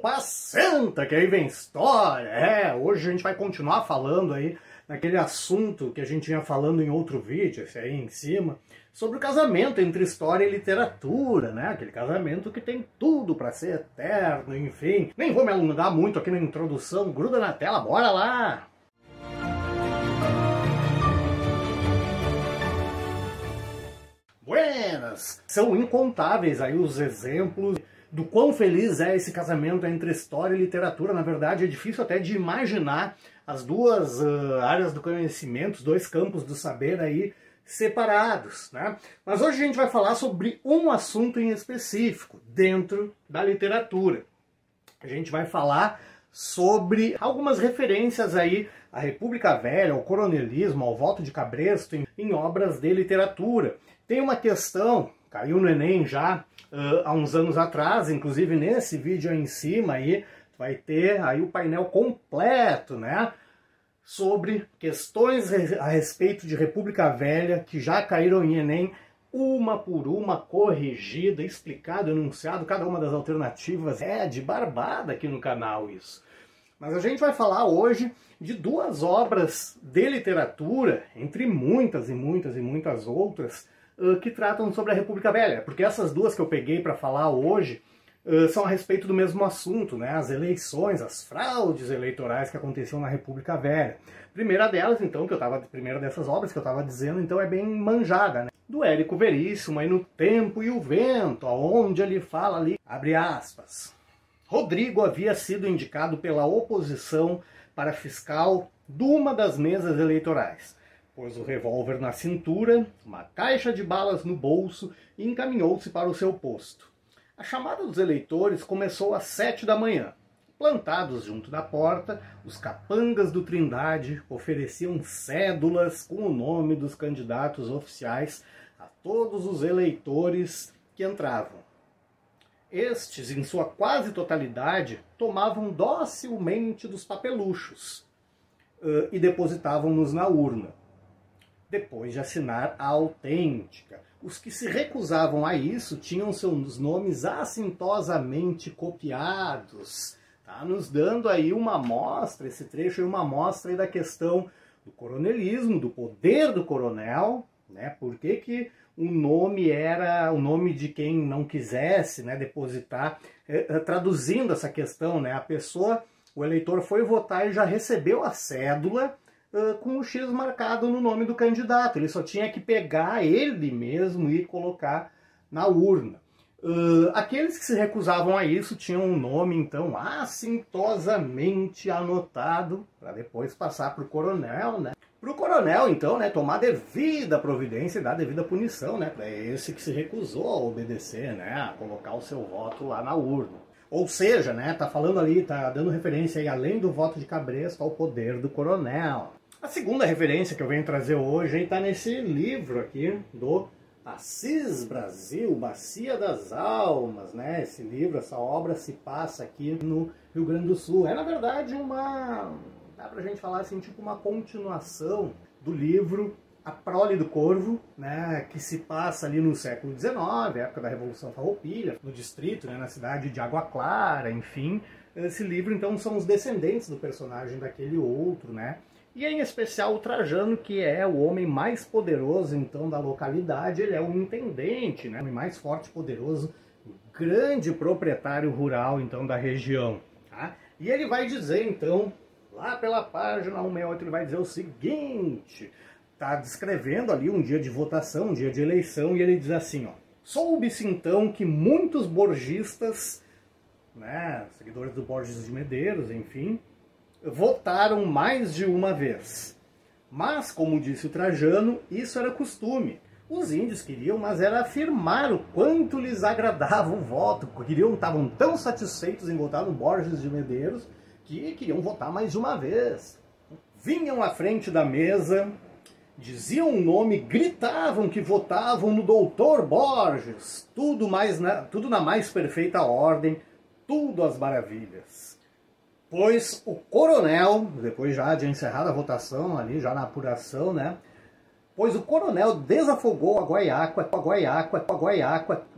Opa, senta que aí vem história! Hoje a gente vai continuar falando aí naquele assunto que a gente vinha falando em outro vídeo, esse aí em cima, sobre o casamento entre história e literatura, né? Aquele casamento que tem tudo para ser eterno, enfim. Nem vou me alongar muito aqui na introdução, gruda na tela, bora lá! Buenas! São incontáveis aí os exemplos do quão feliz é esse casamento entre história e literatura. Na verdade, é difícil até de imaginar as duas áreas do conhecimento, os dois campos do saber aí separados, né? Mas hoje a gente vai falar sobre um assunto em específico, dentro da literatura. A gente vai falar sobre algumas referências aí à República Velha, ao coronelismo, ao voto de Cabresto em obras de literatura. Tem uma questão, caiu no Enem já há uns anos atrás, inclusive nesse vídeo aí em cima aí, vai ter aí o painel completo, né? Sobre questões a respeito de República Velha que já caíram em Enem, uma por uma, corrigida, explicado, enunciado, cada uma das alternativas. É de barbada aqui no canal isso. Mas a gente vai falar hoje de duas obras de literatura, entre muitas e muitas e muitas outras, que tratam sobre a República Velha. Porque essas duas que eu peguei para falar hoje são a respeito do mesmo assunto, né? As eleições, as fraudes eleitorais que aconteciam na República Velha. Primeira delas, então, primeira dessas obras que eu estava dizendo, então é bem manjada, né? Do Érico Veríssimo, aí no Tempo e o Vento, onde ele fala ali, abre aspas, Rodrigo havia sido indicado pela oposição para fiscal de uma das mesas eleitorais. Pôs o revólver na cintura, uma caixa de balas no bolso e encaminhou-se para o seu posto. A chamada dos eleitores começou às 7 da manhã. Plantados junto da porta, os capangas do Trindade ofereciam cédulas com o nome dos candidatos oficiais a todos os eleitores que entravam. Estes, em sua quase totalidade, tomavam docilmente dos papeluchos e depositavam-nos na urna, depois de assinar a autêntica. Os que se recusavam a isso tinham seus nomes assintosamente copiados. Tá nos dando aí uma amostra, esse trecho é uma amostra aí da questão do coronelismo, do poder do coronel, né? Por que o nome era o nome de quem não quisesse, né, depositar, traduzindo essa questão, né? A pessoa, o eleitor foi votar e já recebeu a cédula com o X marcado no nome do candidato. Ele só tinha que pegar ele mesmo e colocar na urna. Aqueles que se recusavam a isso tinham um nome, então, assintosamente anotado, para depois passar para o coronel, né? Para o coronel, então, né, tomar devida providência e dar devida punição, né, para esse que se recusou a obedecer, né, a colocar o seu voto lá na urna. Ou seja, né, tá falando ali, tá dando referência aí, além do voto de Cabresto, ao poder do coronel. A segunda referência que eu venho trazer hoje está nesse livro aqui, do Assis Brasil, Bacia das Almas, né? Esse livro, essa obra se passa aqui no Rio Grande do Sul. É, na verdade, dá pra gente falar assim, tipo uma continuação do livro A Prole do Corvo, né? Que se passa ali no século XIX, época da Revolução Farroupilha, no distrito, né? Na cidade de Água Clara, enfim. Esse livro, então, são os descendentes do personagem daquele outro, né? E em especial o Trajano, que é o homem mais poderoso, então, da localidade. Ele é o intendente, né? O homem mais forte e poderoso, grande proprietário rural, então, da região. Tá? E ele vai dizer, então, lá pela página 168, ele vai dizer o seguinte, tá descrevendo ali um dia de votação, um dia de eleição, e ele diz assim, ó, soube-se, então, que muitos borgistas, né, seguidores do Borges de Medeiros, enfim, votaram mais de uma vez. Mas, como disse o Trajano, isso era costume. Os índios queriam, mas era afirmar o quanto lhes agradava o voto. Estavam tão satisfeitos em votar no Borges de Medeiros que queriam votar mais de uma vez. Vinham à frente da mesa, diziam o nome, gritavam que votavam no Doutor Borges. Tudo na mais perfeita ordem, tudo às maravilhas. Pois o coronel, depois já de encerrada a votação, ali já na apuração, né, pois o coronel desafogou a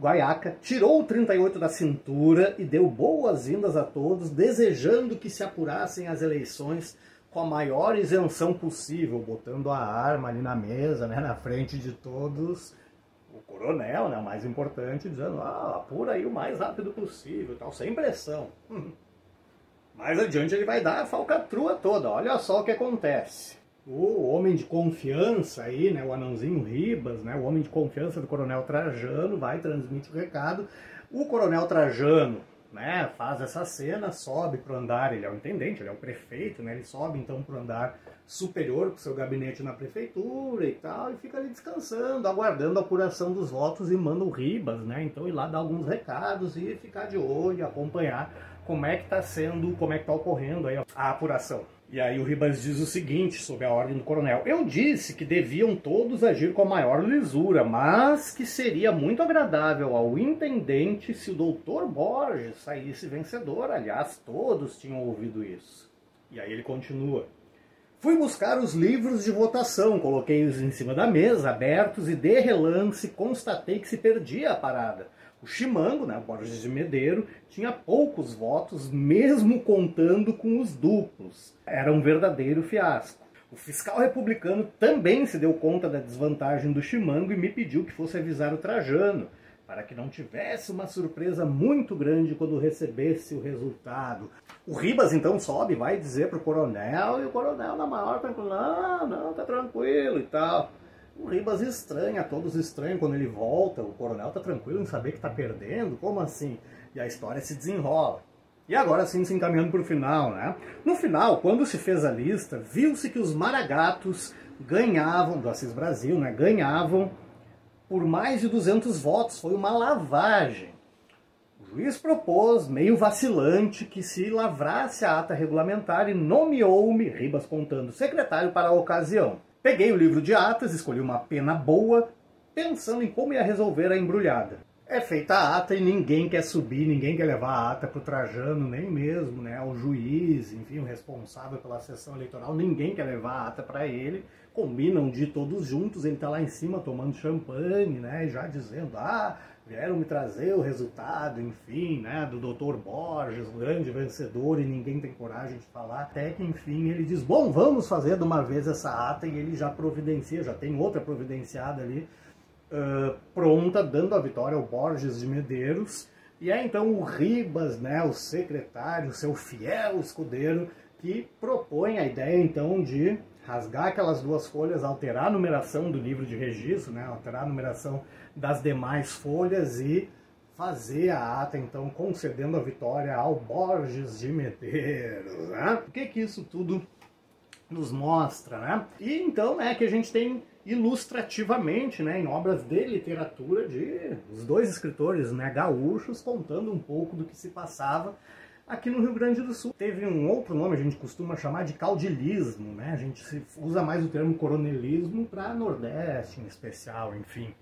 guaiaca, tirou o 38 da cintura e deu boas-vindas a todos, desejando que se apurassem as eleições com a maior isenção possível, botando a arma ali na mesa, né, na frente de todos. O coronel, né, o mais importante, dizendo, apura aí o mais rápido possível, tal, sem pressão. Mais adiante ele vai dar a falcatrua toda, olha só o que acontece. O homem de confiança aí, né, o anãozinho Ribas, né, o homem de confiança do coronel Trajano, vai transmitir o recado. O coronel Trajano, né, faz essa cena, sobe para o andar, ele é o intendente, ele é o prefeito, né, ele sobe então para o andar superior, para o seu gabinete na prefeitura e tal, e fica ali descansando, aguardando a apuração dos votos, e manda o Ribas, né, então ir lá dar alguns recados e ficar de olho, acompanhar como é que está sendo, como é que está ocorrendo aí a apuração. E aí o Ribas diz o seguinte, sob a ordem do coronel: eu disse que deviam todos agir com a maior lisura, mas que seria muito agradável ao intendente se o doutor Borges saísse vencedor. Aliás, todos tinham ouvido isso. E aí ele continua: fui buscar os livros de votação, coloquei-os em cima da mesa, abertos, e de relance constatei que se perdia a parada. O Chimango, né, Borges de Medeiros, tinha poucos votos, mesmo contando com os duplos. Era um verdadeiro fiasco. O fiscal republicano também se deu conta da desvantagem do Chimango e me pediu que fosse avisar o Trajano, para que não tivesse uma surpresa muito grande quando recebesse o resultado. O Ribas então sobe, vai dizer para o coronel, e o coronel na maior tranquilidade, não, tá tranquilo e tal. O Ribas estranha, todos estranham quando ele volta, o coronel tá tranquilo em saber que tá perdendo, como assim? E a história se desenrola. E agora sim se encaminhando para o final, né? No final, quando se fez a lista, viu-se que os maragatos ganhavam, do Assis Brasil, né, ganhavam por mais de 200 votos, foi uma lavagem. O juiz propôs, meio vacilante, que se lavrasse a ata regulamentar e nomeou-me, Ribas contando, secretário para a ocasião. Peguei o livro de atas, escolhi uma pena boa, pensando em como ia resolver a embrulhada. É feita a ata e ninguém quer subir, ninguém quer levar a ata para o Trajano, nem mesmo, né, o juiz, enfim, o responsável pela sessão eleitoral, ninguém quer levar a ata para ele. Combinam de ir todos juntos, ele está lá em cima tomando champanhe, né, e já dizendo, vieram me trazer o resultado, enfim, né, do Dr. Borges, o grande vencedor, e ninguém tem coragem de falar. Até que, enfim, ele diz, bom, vamos fazer de uma vez essa ata, e ele já providencia, já tem outra providenciada ali, pronta, dando a vitória ao Borges de Medeiros. E é então o Ribas, né, o secretário, seu fiel escudeiro, que propõe a ideia então de rasgar aquelas duas folhas, alterar a numeração do livro de registro, né, alterar a numeração das demais folhas e fazer a ata, então, concedendo a vitória ao Borges de Medeiros. Né? O que isso tudo nos mostra, né? E então, né, que a gente tem ilustrativamente, né, em obras de literatura de os dois escritores, né, gaúchos, contando um pouco do que se passava aqui no Rio Grande do Sul. Teve um outro nome, a gente costuma chamar de caudilismo, né? A gente usa mais o termo coronelismo para Nordeste em especial, enfim.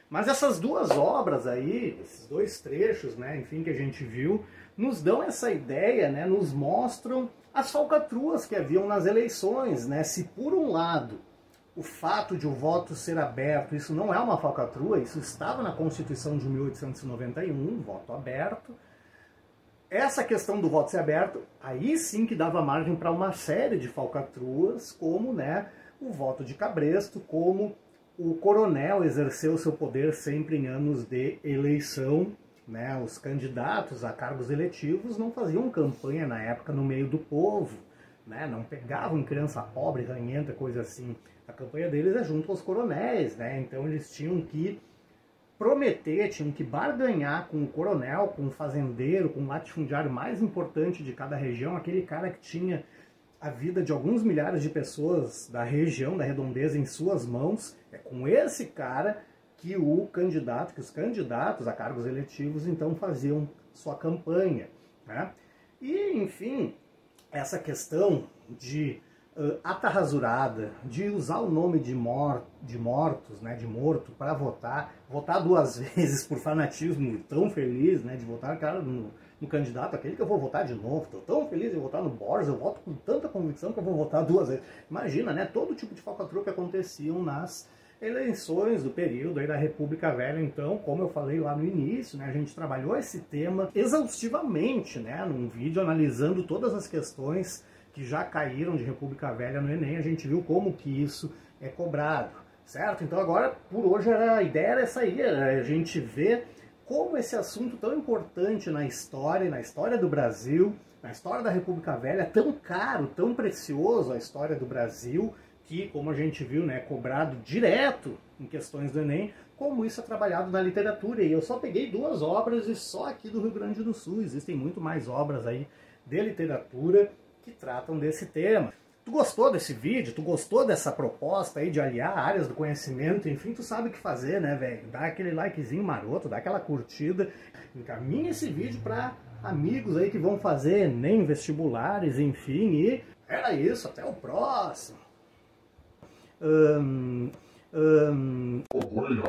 Mas essas duas obras aí, esses dois trechos, né, enfim, que a gente viu, nos dão essa ideia, né, nos mostram as falcatruas que haviam nas eleições, né? Se por um lado o fato de o voto ser aberto, isso não é uma falcatrua, isso estava na Constituição de 1891, voto aberto. Essa questão do voto ser aberto, aí sim que dava margem para uma série de falcatruas, como, né, o voto de cabresto, como o coronel exerceu seu poder sempre em anos de eleição, né? Os candidatos a cargos eletivos não faziam campanha na época no meio do povo, né? Não pegavam criança pobre, ranhenta, coisa assim. A campanha deles é junto aos coronéis, né? Então eles tinham que prometer, tinham que barganhar com o coronel, com o fazendeiro, com o latifundiário mais importante de cada região, aquele cara que tinha a vida de alguns milhares de pessoas da região, da redondeza, em suas mãos. É com esse cara que os candidatos a cargos eletivos, então, faziam sua campanha, né? E, enfim, essa questão de ata rasurada, de usar o nome de mortos, né, de morto, para votar duas vezes por fanatismo tão feliz, né, de votar, cara, no candidato aquele que eu vou votar de novo. Estou tão feliz em votar no Borges, eu voto com tanta convicção que eu vou votar 2 vezes. Imagina, né? Todo tipo de falcatrua que aconteciam nas eleições do período aí da República Velha. Então, como eu falei lá no início, né, a gente trabalhou esse tema exaustivamente, né, num vídeo analisando todas as questões que já caíram de República Velha no Enem. A gente viu como que isso é cobrado, certo? Então agora, por hoje, a ideia era essa aí, a gente ver como esse assunto tão importante na história do Brasil, na história da República Velha, tão caro, tão precioso a história do Brasil, que, como a gente viu, né, cobrado direto em questões do Enem, como isso é trabalhado na literatura. E eu só peguei 2 obras e só aqui do Rio Grande do Sul. Existem muito mais obras aí de literatura que tratam desse tema. Tu gostou desse vídeo? Tu gostou dessa proposta aí de aliar áreas do conhecimento? Enfim, tu sabe o que fazer, né, velho? Dá aquele likezinho maroto, dá aquela curtida, encaminha esse vídeo para amigos aí que vão fazer Enem, vestibulares, enfim, e era isso, até o próximo. Olha,